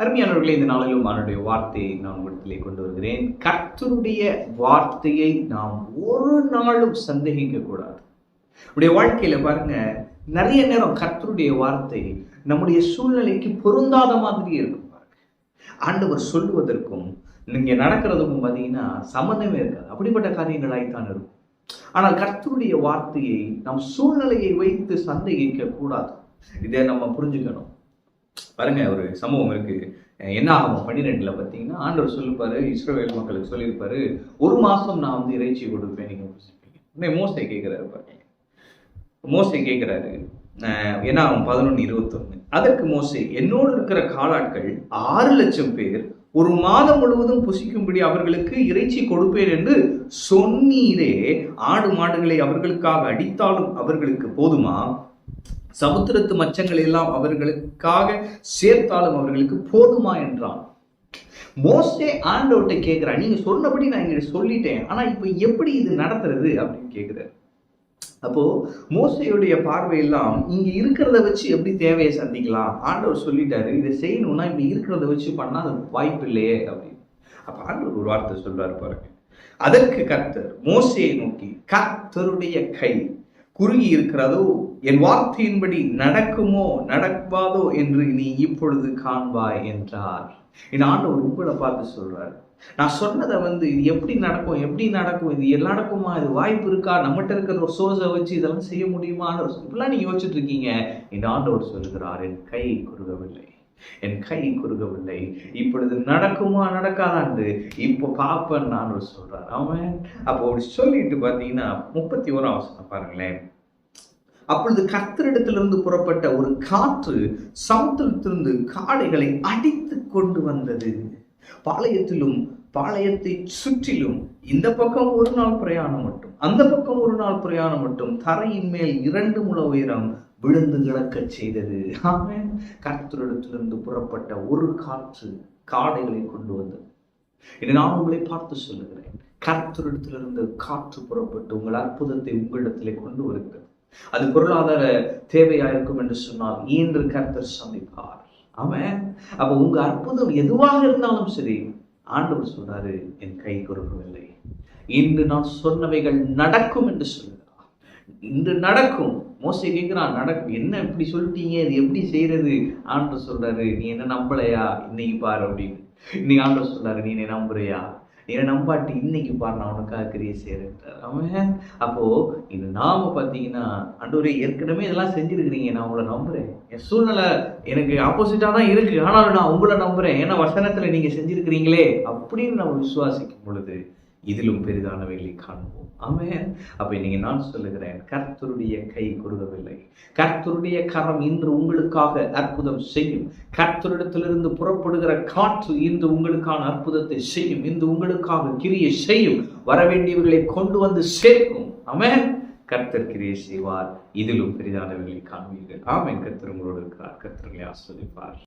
அருமையானவர்களே, இந்த நாளிலும் அவனுடைய வார்த்தையை நான் உங்களிடத்திலே கொண்டு வருகிறேன். கர்த்தருடைய வார்த்தையை நாம் ஒரு நாளும் சந்தேகிக்க கூடாது. நம்முடைய வாழ்க்கையில பாருங்க, நிறைய நேரம் கர்த்தருடைய வார்த்தை நம்முடைய சூழ்நிலைக்கு பொருந்தாத மாதிரி இருக்கும். பாருங்க, ஆண்டவர் சொல்லுவதற்கும் நீங்க நடக்கிறதுக்கும் பார்த்தீங்கன்னா சம்மந்தமே இருக்காது. அப்படிப்பட்ட காரியங்களாய்த்தான் இருக்கும். ஆனால் கர்த்தருடைய வார்த்தையை நம் சூழ்நிலையை வைத்து சந்தேகிக்க கூடாது. இதை நம்ம புரிஞ்சுக்கணும். பாருங்க, ஒரு சம்பவம் இருக்கு. என்ன ஆகும் 12 பார்த்தீங்கன்னா ஆண்டவர் சொல்லிருப்பாரு, இஸ்ரவேல் மக்களுக்கு சொல்லியிருப்பாரு, 1 மாசம் நான் வந்து இறைச்சி கொடுப்பேன், நீங்க புசிப்பீங்க. மோசே கேட்கிறாரு பாருங்க. மோசே கேட்கிறாரு, என்ன ஆகும் 11:21. அதற்கு மோசே, என்னோடு இருக்கிற காலாட்கள் 6,00,000 பேர் 1 மாதம் முழுவதும் புசிக்கும்படி அவர்களுக்கு இறைச்சி கொடுப்பேன் என்று சொன்னீரே, ஆடு மாடுகளை அவர்களுக்காக அடித்தாலும் அவர்களுக்கு போதுமா? சமுத்திரத்து மச்சங்கள் எல்லாம் அவர்களுக்காக சேர்த்தாலும் அவர்களுக்கு போதுமா என்றான். மோசே ஆண்டவர்கிட்ட கேட்கிறார், நீங்க சொன்னபடி நான் இங்க சொல்லிட்டேன், ஆனா இப்ப எப்படி இது நடத்துறது அப்படின்னு கேட்கிறார். அப்போ மோசையுடைய பார்வையெல்லாம் இங்க இருக்கிறத வச்சு எப்படி தேவையை சந்திக்கலாம். ஆண்டவர் சொல்லிட்டாரு, இதை செய்யணும்னா இப்ப இருக்கிறத வச்சு பண்ணா அது வாய்ப்பு இல்லையே அப்படின்னு. அப்ப ஆண்டவர் ஒரு வார்த்தை சொல்றாரு பாருங்க. அதற்கு கர்த்தர் மோசையை நோக்கி, கர்த்தருடைய கை குறுகி இருக்கிறதோ, என் வார்த்தையின்படி நடக்குமோ நடக்காதோ என்று நீ இப்பொழுது காண்பாய் என்றார். என் ஆண்டவர் உங்களை பார்த்து சொல்றாரு, நான் சொன்னதை வந்து இது எப்படி நடக்கும், இது எல்லாம் நடக்குமா, இது வாய்ப்பு இருக்கா, நம்மகிட்ட இருக்கிற ஒரு சோர்ஸை வச்சு இதெல்லாம் செய்ய முடியுமா, இப்பெல்லாம் நீங்க யோசிச்சுட்டு இருக்கீங்க. என் ஆண்டவர் சொல்கிறார், என் கை குறுகவில்லை, இப்பொழுது நடக்குமா நடக்காதான்னு இப்போ பார்ப்பேன் ஆண்டவர் சொல்றார். அவன் அப்போ அப்படி சொல்லிட்டு பார்த்தீங்கன்னா 31 வசனம் பாருங்களேன். அப்பொழுது கர்த்தரிடத்திலிருந்து புறப்பட்ட ஒரு காற்று சமுத்திரத்திலிருந்து காடைகளை அடித்து கொண்டு வந்தது. பாளையத்தை சுற்றிலும் இந்த பக்கம் 1 நாள் பிரயாணம் மட்டும், அந்த பக்கம் 1 நாள் பிரயாணம் மட்டும் தரையின் மேல் 2 முழ உயரம் விழுந்து கிடக்க செய்தது. ஆமென். கர்த்தரிடத்திலிருந்து புறப்பட்ட ஒரு காற்று காடைகளை கொண்டு வந்தது. இதை நான் உங்களை பார்த்து சொல்லுகிறேன், கர்த்தரிடத்திலிருந்து காற்று புறப்பட்டு உங்கள் அற்புதத்தை உங்களிடத்திலே கொண்டு வருகிறது. அது பொருளாதார தேவையா இருக்கும் என்று சொன்னால் இன்று கர்த்தர் சந்திப்பார். ஆமென். அப்ப உங்க அற்புதம் எதுவாக இருந்தாலும் சரி, ஆண்டவர் சொல்றாரு, என் கை குறுகவில்லை, இன்று நான் சொன்னவைகள் நடக்கும் என்று சொல்லுகிறார். இன்று நடக்கும். மோசே கேட்கிறான், நடக்கும், என்ன இப்படி சொல்லிட்டீங்க, இது எப்படி செய்யறது? ஆண்டவர் சொல்றாரு, நீ என்ன நம்பலையா, இன்னைக்கு பாரு அப்படின்னு. இன்னைக்கு ஆண்டவர் சொல்றாரு, நீ என்ன நம்புறியா, நீ நம்பாட்டி இன்னைக்கு பாரு, நான் உனக்காக கிரியை செய்யறேன். அவன் அப்போ இது நாம பார்த்தீங்கன்னா, ஆண்டவரே ஏற்கனவே இதெல்லாம் செஞ்சிருக்கிறீங்க, நான் உங்களை நம்புறேன். என் சூழ்நிலை எனக்கு ஆப்போசிட்டா தான் இருக்கு, ஆனாலும் நான் உங்களை நம்புறேன், ஏன்னா வசனத்துல நீங்க செஞ்சிருக்கிறீங்களே அப்படின்னு நம்ம விசுவாசிக்கும் பொழுது இதிலும் பெரிதானவைகளை காண்போம். ஆமென். அப்ப இன்னைக்கு நான் சொல்லுகிறேன், கர்த்தருடைய கை குறுகவில்லை, கர்த்தருடைய கரம் இன்று உங்களுக்காக அற்புதம் செய்யும். கர்த்தரிடத்திலிருந்து புறப்படுகிற காற்று இன்று உங்களுக்கான அற்புதத்தை செய்யும், இன்று உங்களுக்காக கிரியை செய்யும், வரவேண்டியவர்களை கொண்டு வந்து சேர்க்கும். ஆமென். கர்த்தர் கிரியை செய்வார், இதிலும் பெரிதானவைகளை காண்பீர்கள். ஆமென். கர்த்தர் உங்களோடு இருக்கிறார். கர்த்தர்களை ஆசீர்வதிப்பார்.